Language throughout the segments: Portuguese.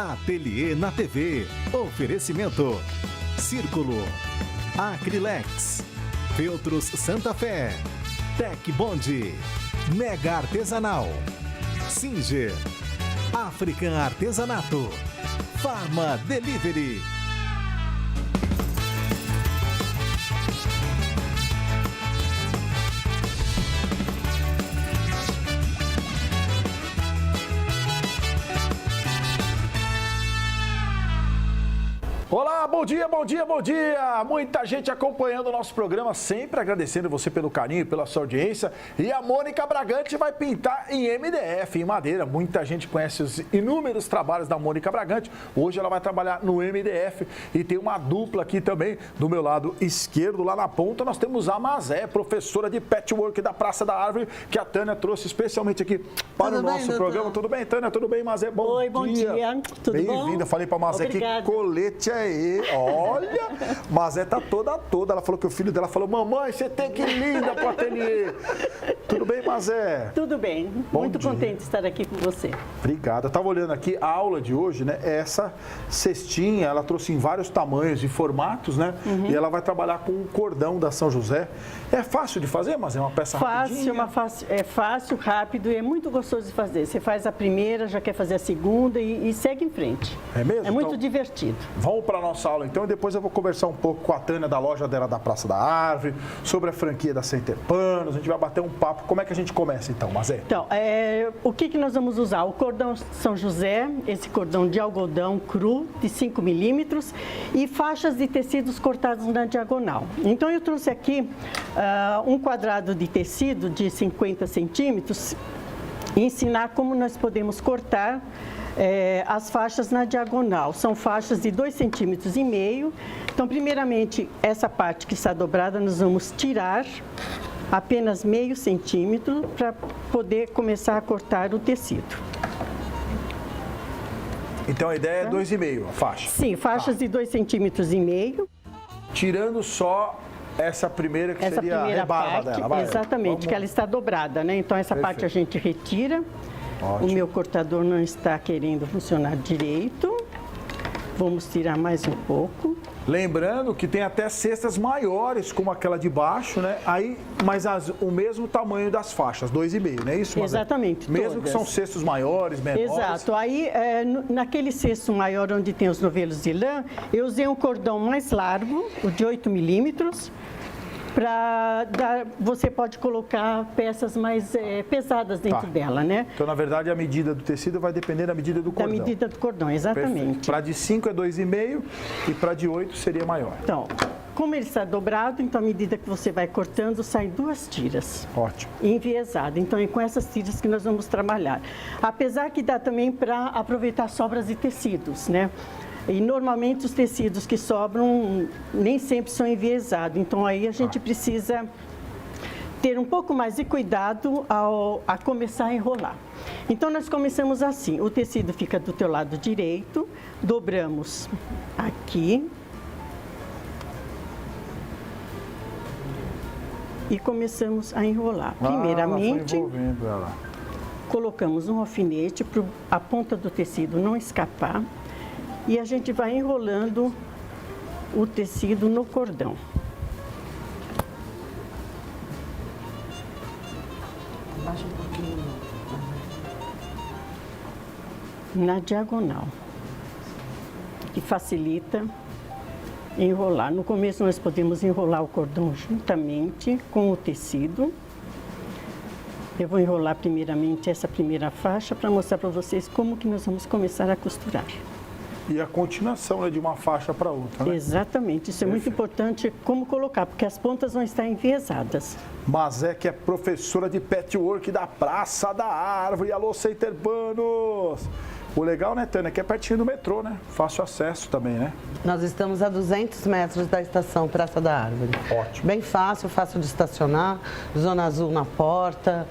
Ateliê na TV. Oferecimento. Círculo. Acrilex. Feltros Santa Fé. Tec Bond. Mega Artesanal. Singer. African Artesanato. Farma Delivery. Olá, bom dia, bom dia, bom dia! Muita gente acompanhando o nosso programa, sempre agradecendo você pelo carinho, pela sua audiência. E a Mônica Bragante vai pintar em MDF, em madeira. Muita gente conhece os inúmeros trabalhos da Mônica Bragante. Hoje ela vai trabalhar no MDF e tem uma dupla aqui também, do meu lado esquerdo, lá na ponta, nós temos a Mazé, professora de patchwork da Praça da Árvore, que a Tânia trouxe especialmente aqui para o nosso programa. Tudo bem, Tânia? Tudo bem, Mazé? Oi, bom dia. Tudo bom? Bem-vinda. Falei para a Mazé que colete é aí, olha, Mazé tá toda. Ela falou que o filho dela falou: mamãe, você tem que ir linda pro ateliê. Tudo bem, Mazé? Tudo bem. Muito contente de estar aqui com você. Obrigado. Eu tava olhando aqui, a aula de hoje, né? Essa cestinha, ela trouxe em vários tamanhos e formatos, né? E ela vai trabalhar com o cordão da São José. É fácil de fazer, mas é uma peça rapidinha? É fácil, rápido e é muito gostoso de fazer. Você faz a primeira, já quer fazer a segunda e segue em frente. É mesmo? É muito então, divertido. Vamos para a nossa aula então, e depois eu vou conversar um pouco com a Tânia da loja dela da Praça da Árvore, sobre a franquia da Center Panos. A gente vai bater um papo. Como é que a gente começa então, Mazé? Então, o que nós vamos usar? O cordão São José, esse cordão de algodão cru de 5 milímetros e faixas de tecidos cortados na diagonal. Então eu trouxe aqui um quadrado de tecido de 50 centímetros e ensinar como nós podemos cortar as faixas na diagonal. São faixas de 2,5 centímetros. Então, primeiramente, essa parte que está dobrada, nós vamos tirar apenas meio centímetro para poder começar a cortar o tecido. Então, a ideia é 2,5 a faixa? Sim, faixas de 2,5 centímetros. Tirando só essa primeira que seria a rebarba dela. Exatamente, que ela está dobrada, né? Então, essa parte a gente retira. Ótimo. O meu cortador não está querendo funcionar direito. Vamos tirar mais um pouco. Lembrando que tem até cestas maiores, como aquela de baixo, né? Aí, mas o mesmo tamanho das faixas, 2,5, não é isso, Mazé? Exatamente. Mesmo todas. Que são cestos maiores, menores. Exato. Aí, naquele cesto maior onde tem os novelos de lã, eu usei um cordão mais largo, o de 8 milímetros, você pode colocar peças mais pesadas dentro dela, né? Então, na verdade, a medida do tecido vai depender da medida do cordão. Da medida do cordão, exatamente. Para de 5 é 2,5 e para de 8 seria maior. Então, como ele está dobrado, então à medida que você vai cortando, saem 2 tiras. Ótimo. Enviesado. Então é com essas tiras que nós vamos trabalhar. Apesar que dá também para aproveitar sobras de tecidos, né? E normalmente os tecidos que sobram nem sempre são enviesados. Então aí a gente precisa ter um pouco mais de cuidado a começar a enrolar. Então nós começamos assim, o tecido fica do teu lado direito, dobramos aqui e começamos a enrolar. Primeiramente, ela foi envolvendo ela. Colocamos um alfinete para a ponta do tecido não escapar. E a gente vai enrolando o tecido no cordão. Baixa um pouquinho. Na diagonal. Que facilita enrolar. No começo nós podemos enrolar o cordão juntamente com o tecido. Eu vou enrolar primeiramente essa primeira faixa para mostrar para vocês como que nós vamos começar a costurar. E a continuação de uma faixa para outra, né? Exatamente, isso é muito importante como colocar, porque as pontas vão estar enviesadas. Mazé, que é professora de patchwork da Praça da Árvore. Alô, Center Panos! O legal, né, Tânia, que é pertinho do metrô, né? Fácil acesso também, né? Nós estamos a 200 metros da estação Praça da Árvore. Ótimo. Bem fácil de estacionar, zona azul na porta,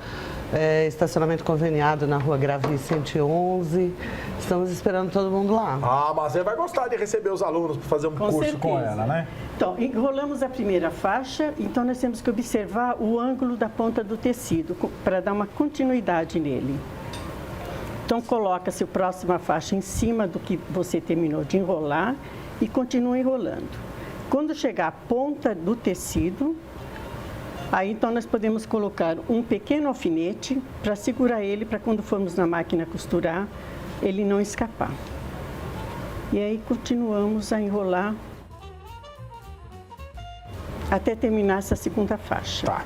estacionamento conveniado na Rua Gravi 111. Estamos esperando todo mundo lá. Ah, mas você vai gostar de receber os alunos para fazer um curso com ela, né? Então, enrolamos a primeira faixa, então nós temos que observar o ângulo da ponta do tecido para dar uma continuidade nele. Então, coloca-se a próxima faixa em cima do que você terminou de enrolar e continua enrolando. Quando chegar à ponta do tecido, aí então nós podemos colocar um pequeno alfinete para segurar ele, para quando formos na máquina costurar, ele não escapar. E aí continuamos a enrolar até terminar essa segunda faixa. Tá.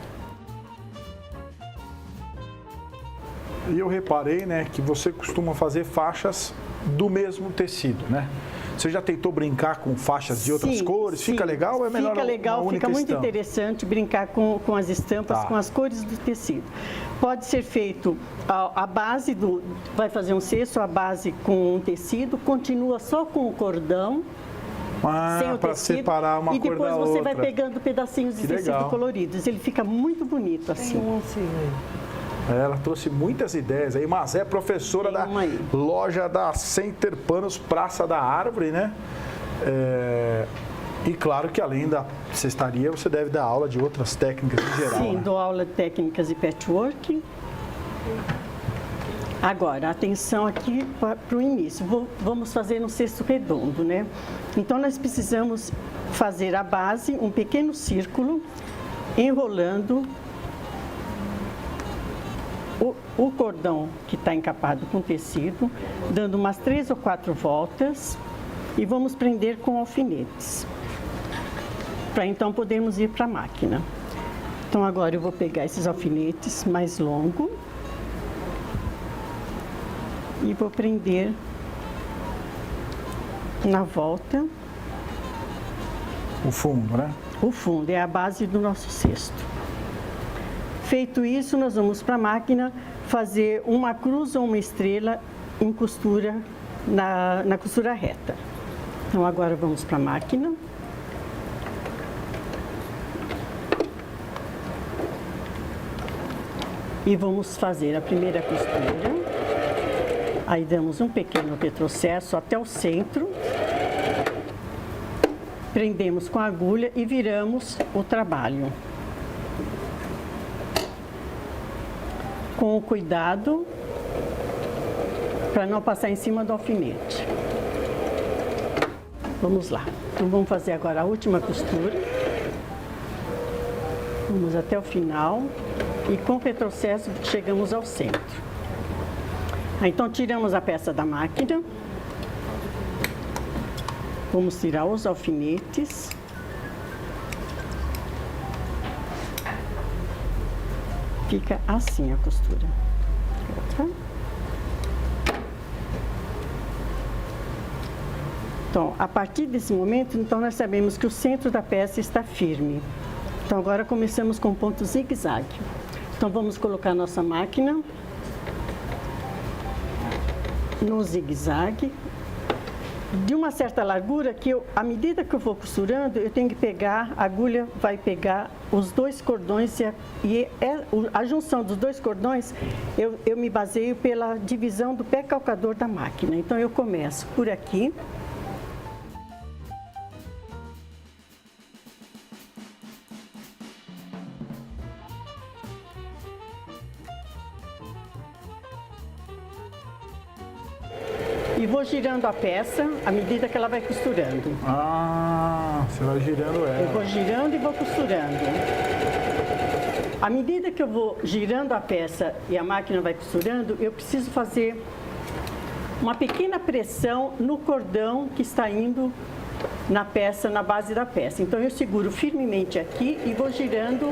E eu reparei, né, que você costuma fazer faixas do mesmo tecido, né? Você já tentou brincar com faixas de outras cores? Sim, fica legal ou é melhor fica legal, uma única fica muito estampa? interessante brincar com as estampas, Tá. com as cores do tecido. Pode ser feito a base vai fazer um cesto, a base com um tecido, continua só com o cordão, sem o para tecido, separar uma e cor depois da você outra. vai pegando pedacinhos de Que tecido legal. coloridos. Ele fica muito bonito assim. Ela trouxe muitas ideias aí, mas é professora Tem da uma aí. loja da Center Panos Praça da Árvore, né? E claro que além da cestaria, você deve dar aula de outras técnicas em geral. Sim, né? dou aula de técnicas e patchwork. Agora, atenção aqui para o início. Vamos fazer um cesto redondo, né? Então, nós precisamos fazer a base, um pequeno círculo, enrolando o cordão que está encapado com tecido, dando umas 3 ou 4 voltas e vamos prender com alfinetes, para então podermos ir para a máquina. Então, agora eu vou pegar esses alfinetes mais longos e vou prender na volta. O fundo, né? O fundo é a base do nosso cesto. Feito isso, nós vamos para a máquina fazer uma cruz ou uma estrela em costura, na costura reta. Então, agora vamos para a máquina. E vamos fazer a primeira costura. Aí damos um pequeno retrocesso até o centro. Prendemos com a agulha e viramos o trabalho. Com o cuidado para não passar em cima do alfinete. Vamos lá. Então, vamos fazer agora a última costura. Vamos até o final e com o retrocesso chegamos ao centro. Então, tiramos a peça da máquina. Vamos tirar os alfinetes. Fica assim a costura. Outra. Então, a partir desse momento, então nós sabemos que o centro da peça está firme. Então, agora começamos com ponto zigue-zague. Então, vamos colocar nossa máquina no zigue-zague. De uma certa largura, que à medida que eu vou costurando, eu tenho que pegar, a agulha vai pegar os dois cordões e a junção dos dois cordões, eu me baseio pela divisão do pé calcador da máquina. Então, eu começo por aqui. E vou girando a peça à medida que ela vai costurando. Ah, você vai girando Eu ela. vou girando e vou costurando. À medida que eu vou girando a peça e a máquina vai costurando, eu preciso fazer uma pequena pressão no cordão que está indo na peça, na base da peça. Então, eu seguro firmemente aqui e vou girando.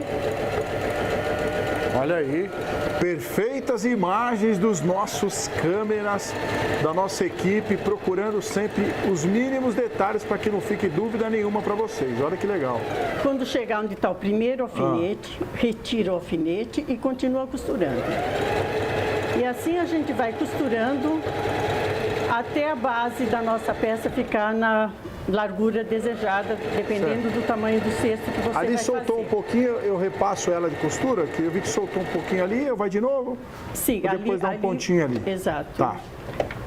Olha aí, perfeitas imagens dos nossos câmeras, da nossa equipe, procurando sempre os mínimos detalhes para que não fique dúvida nenhuma para vocês. Olha que legal. Quando chegar onde está o primeiro alfinete, retiro o alfinete e continua costurando. E assim a gente vai costurando até a base da nossa peça ficar na largura desejada, dependendo do tamanho do cesto que você Ali vai soltou fazer. um pouquinho, eu repasso ela de costura, que eu vi que soltou um pouquinho ali, eu vai de novo? Sim, Ou depois dá um pontinho ali? Exato. Tá.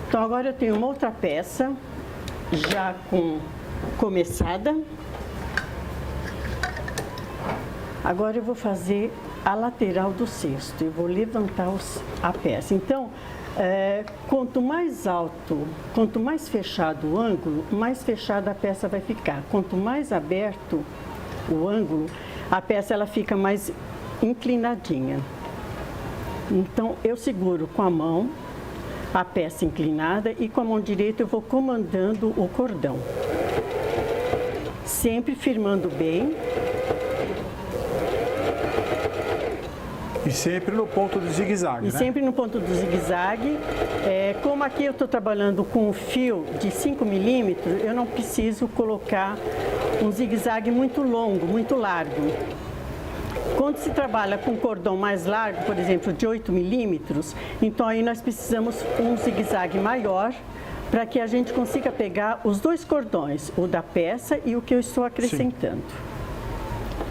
Então, agora eu tenho uma outra peça, já começada. Agora eu vou fazer a lateral do cesto. Eu vou levantar a peça. Então, Quanto mais alto, quanto mais fechado o ângulo, mais fechada a peça vai ficar. Quanto mais aberto o ângulo, a peça ela fica mais inclinadinha. Então, eu seguro com a mão a peça inclinada e com a mão direita eu vou comandando o cordão. Sempre firmando bem. E sempre no ponto do zigue-zague, E sempre no ponto do zigue-zague. Como aqui eu estou trabalhando com um fio de 5 milímetros, eu não preciso colocar um zigue-zague muito longo, muito largo. Quando se trabalha com cordão mais largo, por exemplo, de 8 milímetros, então aí nós precisamos um zigue-zague maior para que a gente consiga pegar os dois cordões, o da peça e o que eu estou acrescentando.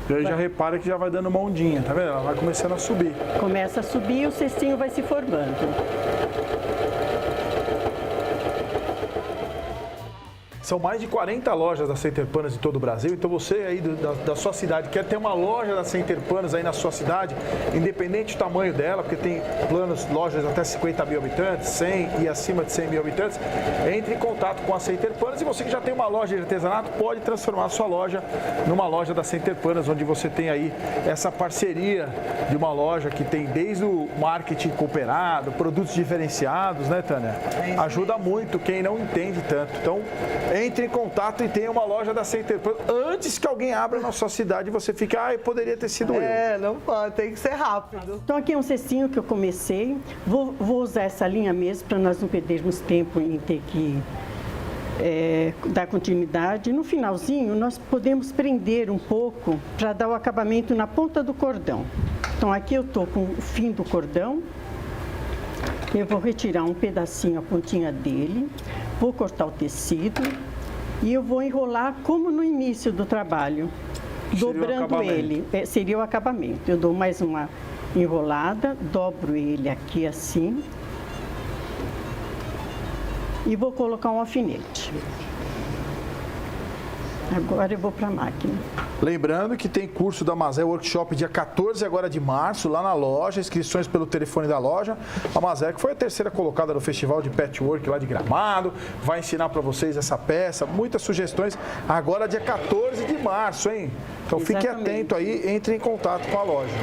E aí já repara que já vai dando uma ondinha, tá vendo? Ela vai começando a subir. Começa a subir e o cestinho vai se formando. São mais de 40 lojas da Center Panas em todo o Brasil, então você aí da sua cidade quer ter uma loja da Center Panas aí na sua cidade, independente do tamanho dela, porque tem lojas até 50 mil habitantes, 100 e acima de 100 mil habitantes, entre em contato com a Center Panas e você que já tem uma loja de artesanato pode transformar a sua loja numa loja da Center Panas, onde você tem aí essa parceria de uma loja que tem desde o marketing cooperado, produtos diferenciados, né, Tânia? Ajuda muito quem não entende tanto. Então, entre em contato e tenha uma loja da Center Panas antes que alguém abra na sua cidade e você fique, poderia ter sido eu. Não pode, tem que ser rápido. Então aqui é um cestinho que eu comecei, vou usar essa linha mesmo para nós não perdermos tempo em ter que dar continuidade. No finalzinho nós podemos prender um pouco para dar o acabamento na ponta do cordão. Então aqui eu estou com o fim do cordão, eu vou retirar um pedacinho, a pontinha dele, vou cortar o tecido e eu vou enrolar como no início do trabalho, dobrando ele. Seria o acabamento. Eu dou mais uma enrolada, dobro ele aqui assim e vou colocar um alfinete. Agora eu vou para a máquina. Lembrando que tem curso da Mazé Workshop dia 14 agora de março, lá na loja, inscrições pelo telefone da loja. A Mazé que foi a terceira colocada no Festival de Patchwork lá de Gramado, vai ensinar para vocês essa peça, muitas sugestões, agora dia 14 de março, hein? Então fique atento aí, entre em contato com a loja.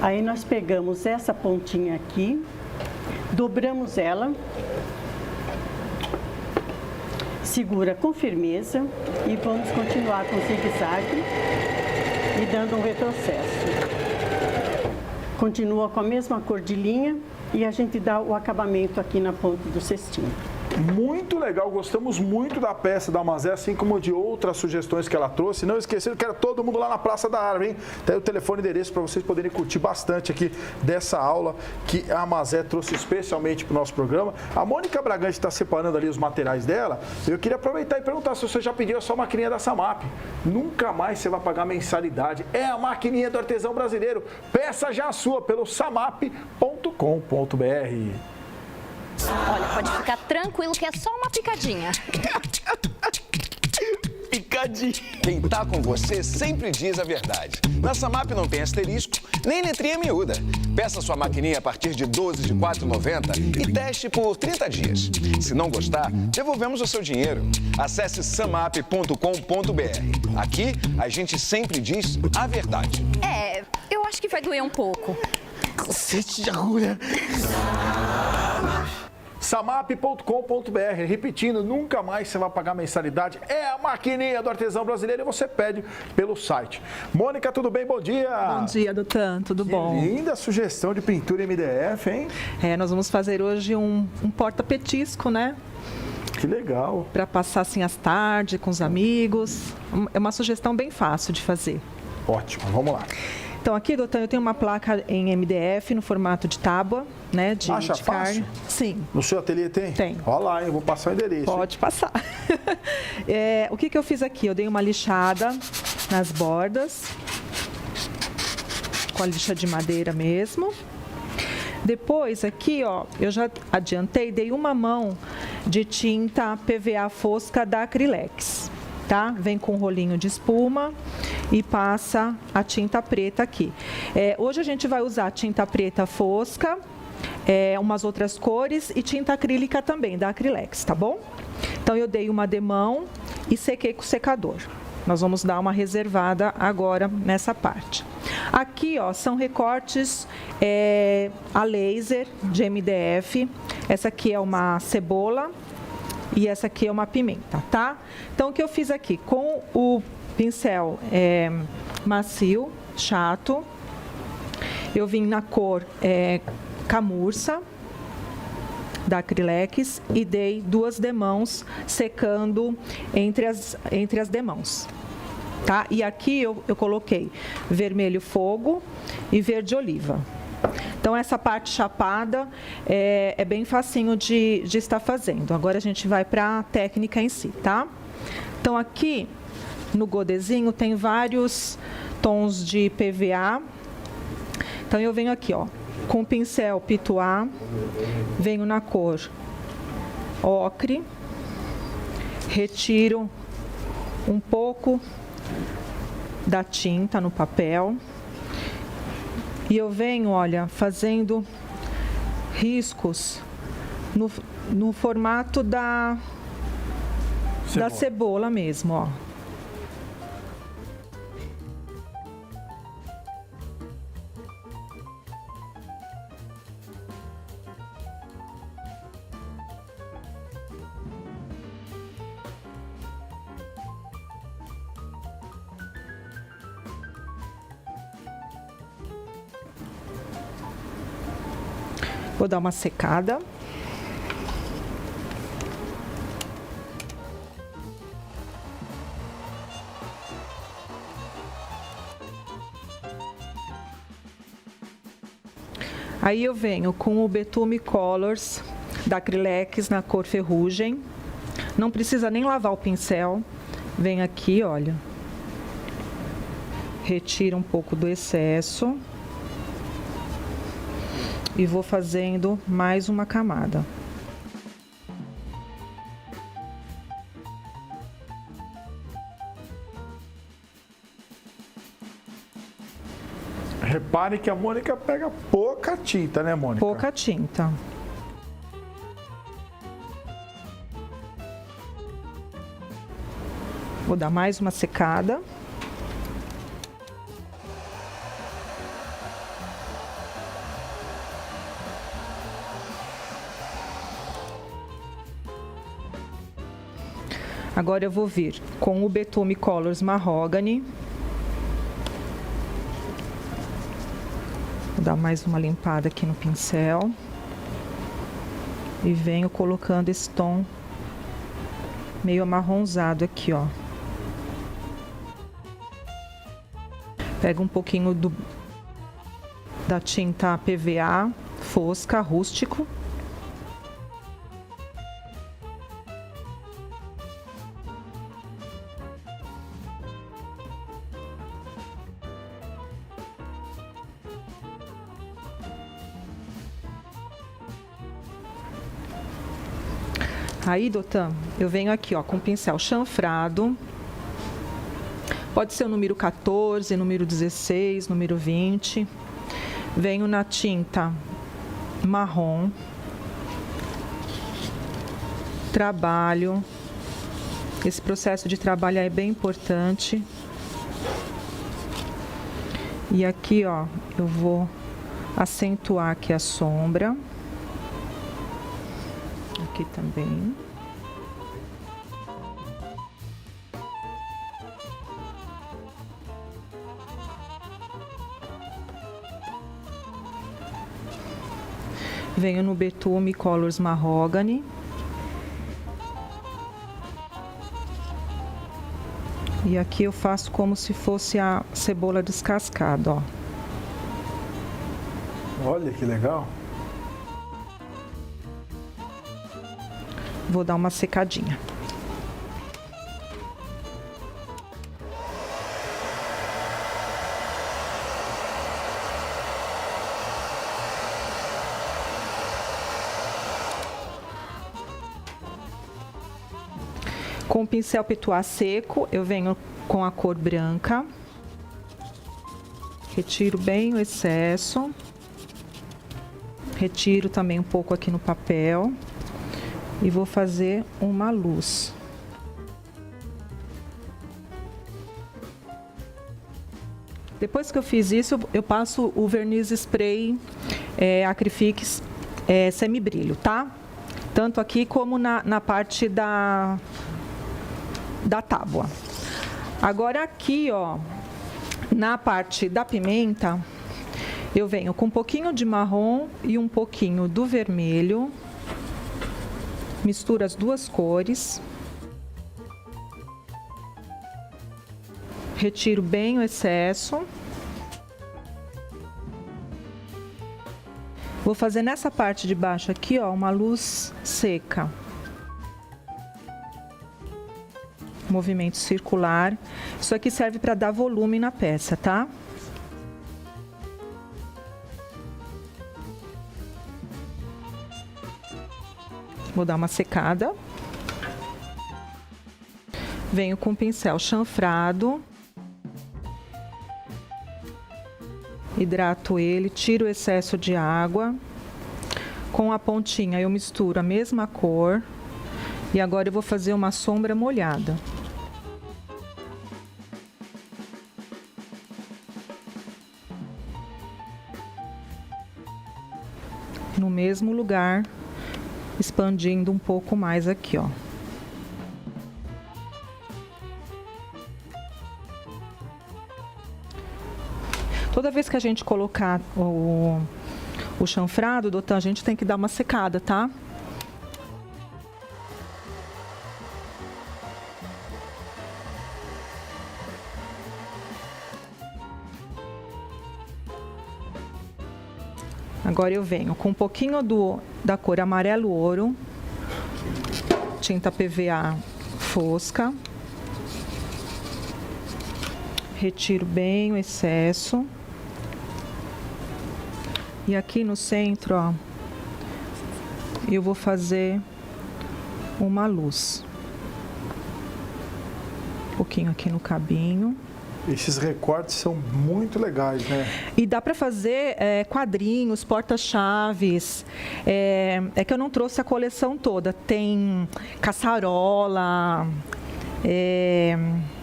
Aí nós pegamos essa pontinha aqui, dobramos ela, segura com firmeza e vamos continuar com o zigue-zague e dando um retrocesso. Continua com a mesma cor de linha e a gente dá o acabamento aqui na ponta do cestinho. Muito legal, gostamos muito da peça da Mazé, assim como de outras sugestões que ela trouxe. Não esquecendo que era todo mundo lá na Praça da Árvore, hein? Tem o telefone e endereço para vocês poderem curtir bastante aqui dessa aula que a Mazé trouxe especialmente para o nosso programa. A Mônica Bragante está separando ali os materiais dela. Eu queria aproveitar e perguntar se você já pediu a sua maquininha da Samap. Nunca mais você vai pagar mensalidade. É a maquininha do artesão brasileiro. Peça já a sua pelo samap.com.br. Olha, pode ficar tranquilo que é só uma picadinha. Picadinha. Quem tá com você sempre diz a verdade. Na Samap não tem asterisco, nem letrinha miúda. Peça sua maquininha a partir de 12 de R$ 4,90 e teste por 30 dias. Se não gostar, devolvemos o seu dinheiro. Acesse samap.com.br. Aqui, a gente sempre diz a verdade. Eu acho que vai doer um pouco. Cacete de agulha. samap.com.br, repetindo, nunca mais você vai pagar mensalidade, é a maquininha do artesão brasileiro e você pede pelo site. Mônica, tudo bem? Bom dia! Bom dia, Dutan, tudo bom? Linda sugestão de pintura MDF, hein? Nós vamos fazer hoje um porta-petisco, né? Que legal! Para passar assim as tardes com os amigos, é uma sugestão bem fácil de fazer. Ótimo, vamos lá. Então aqui, doutor, eu tenho uma placa em MDF no formato de tábua, né, de Acha carne. fácil? Sim. No seu ateliê tem? Tem. Olha lá, eu vou passar o endereço. Pode passar. O que eu fiz aqui? Eu dei uma lixada nas bordas, com a lixa de madeira mesmo. Depois aqui, ó, eu já adiantei, dei uma mão de tinta PVA fosca da Acrylex. Tá? Vem com um rolinho de espuma e passa a tinta preta aqui. Hoje a gente vai usar tinta preta fosca, umas outras cores e tinta acrílica também, da Acrylex, tá bom? Então, eu dei uma demão e sequei com o secador. Nós vamos dar uma reservada agora nessa parte. Aqui, ó, são recortes a laser de MDF. Essa aqui é uma cebola e essa aqui é uma pimenta, tá? Então, o que eu fiz aqui? Com o pincel macio, chato, eu vim na cor camurça, da Acrylex, e dei 2 demãos secando entre as demãos. Tá? E aqui eu coloquei vermelho fogo e verde oliva. Então, essa parte chapada é bem facinho de estar fazendo. Agora, a gente vai para a técnica em si, tá? Então, aqui no godezinho tem vários tons de PVA. Então, eu venho aqui, ó, com o pincel pituá, venho na cor ocre, retiro um pouco da tinta no papel e eu venho, olha, fazendo riscos no formato da cebola mesmo, ó. Vou dar uma secada. Aí eu venho com o Betume Colors da Acrylex na cor ferrugem. Não precisa nem lavar o pincel. Vem aqui, olha. Retira um pouco do excesso. E vou fazendo mais uma camada. Repare que a Mônica pega pouca tinta, né, Mônica? Pouca tinta. Vou dar mais uma secada. Agora eu vou vir com o Betume Colors Mahogany. Vou dar mais uma limpada aqui no pincel. E venho colocando esse tom meio amarronzado aqui, ó. Pego um pouquinho da tinta PVA fosca, rústico. Aí, Dotan, eu venho aqui, ó, com o pincel chanfrado. Pode ser o número 14, número 16, número 20. Venho na tinta marrom. Trabalho. Esse processo de trabalhar é bem importante. E aqui, ó, eu vou acentuar aqui a sombra. Aqui também. Venho no Betume Colors Mahogany. E aqui eu faço como se fosse a cebola descascada, ó. Olha que legal. Vou dar uma secadinha. Com o pincel pituá seco, eu venho com a cor branca. Retiro bem o excesso. Retiro também um pouco aqui no papel e vou fazer uma luz. Depois que eu fiz isso, eu passo o verniz spray Acrifix semibrilho, tá? Tanto aqui como na parte da tábua. Agora aqui, ó, na parte da pimenta, eu venho com um pouquinho de marrom e um pouquinho do vermelho. Misturo as duas cores. Retiro bem o excesso. Vou fazer nessa parte de baixo aqui, ó, uma luz seca. Movimento circular. Isso aqui serve para dar volume na peça, tá? Vou dar uma secada. Venho com o pincel chanfrado. Hidrato ele, tiro o excesso de água. Com a pontinha eu misturo a mesma cor. E agora eu vou fazer uma sombra molhada. No mesmo lugar, expandindo um pouco mais aqui, ó. Toda vez que a gente colocar o chanfrado, doutor, a gente tem que dar uma secada, tá? Agora eu venho com um pouquinho da cor amarelo ouro, tinta PVA fosca. Retiro bem o excesso. E aqui no centro, ó, eu vou fazer uma luz. Um pouquinho aqui no cabinho. Esses recortes são muito legais, né? E dá para fazer quadrinhos, porta-chaves. É que eu não trouxe a coleção toda. Tem caçarola,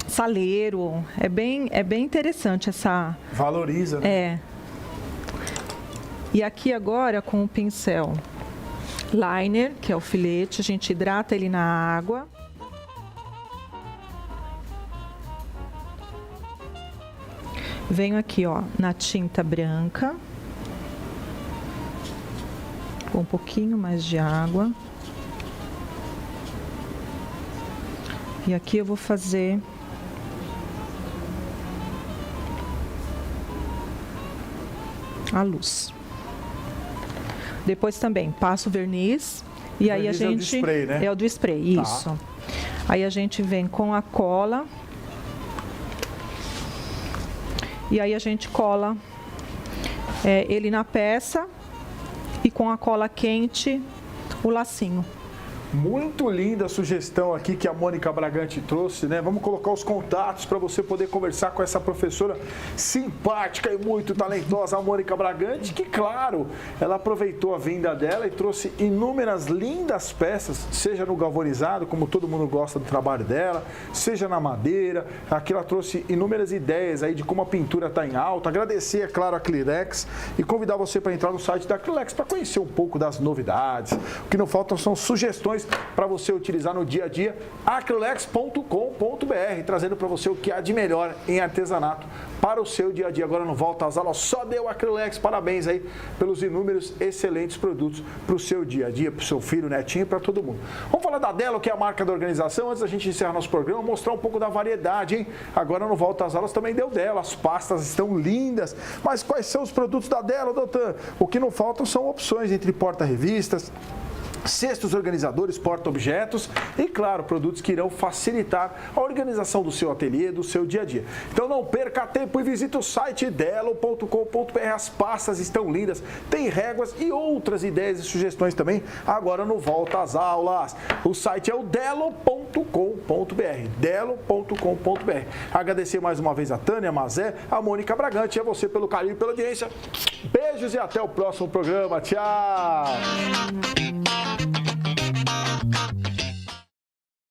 saleiro. É bem interessante essa... Valoriza, né? E aqui agora com o pincel liner, que é o filete, a gente hidrata ele na água. Venho aqui, ó, na tinta branca, com um pouquinho mais de água. E aqui eu vou fazer a luz. Depois também passo o verniz e aí a gente... É o do spray, né? É o do spray, isso. Tá. Aí a gente vem com a cola. E aí a gente cola ele na peça e com a cola quente o lacinho. Muito linda a sugestão aqui que a Mônica Bragante trouxe, né? Vamos colocar os contatos para você poder conversar com essa professora simpática e muito talentosa, a Mônica Bragante, que, claro, ela aproveitou a vinda dela e trouxe inúmeras lindas peças, seja no galvanizado, como todo mundo gosta do trabalho dela, seja na madeira. Aqui ela trouxe inúmeras ideias aí de como a pintura está em alta. Agradecer, é claro, a Acrylex e convidar você para entrar no site da Acrylex para conhecer um pouco das novidades. O que não faltam são sugestões para você utilizar no dia a dia, acrylex.com.br, trazendo para você o que há de melhor em artesanato para o seu dia a dia. Agora não volta às aulas, só deu Acrylex. Parabéns aí pelos inúmeros excelentes produtos para o seu dia a dia, para o seu filho, netinho, para todo mundo. Vamos falar da Delo, que é a marca da organização. Antes da gente encerrar nosso programa, mostrar um pouco da variedade, hein? Agora no Volta às Aulas também deu Delo. As pastas estão lindas. Mas quais são os produtos da Delo, doutor? O que não faltam são opções entre porta-revistas, cestos organizadores, porta-objetos e, claro, produtos que irão facilitar a organização do seu ateliê, do seu dia a dia. Então não perca tempo e visite o site delo.com.br. As pastas estão lindas, tem réguas e outras ideias e sugestões também. Agora no Volta às Aulas. O site é o delo.com.br, delo.com.br. Agradecer mais uma vez a Tânia Mazé, a Mônica Bragante e a você pelo carinho e pela audiência. Beijos e até o próximo programa. Tchau!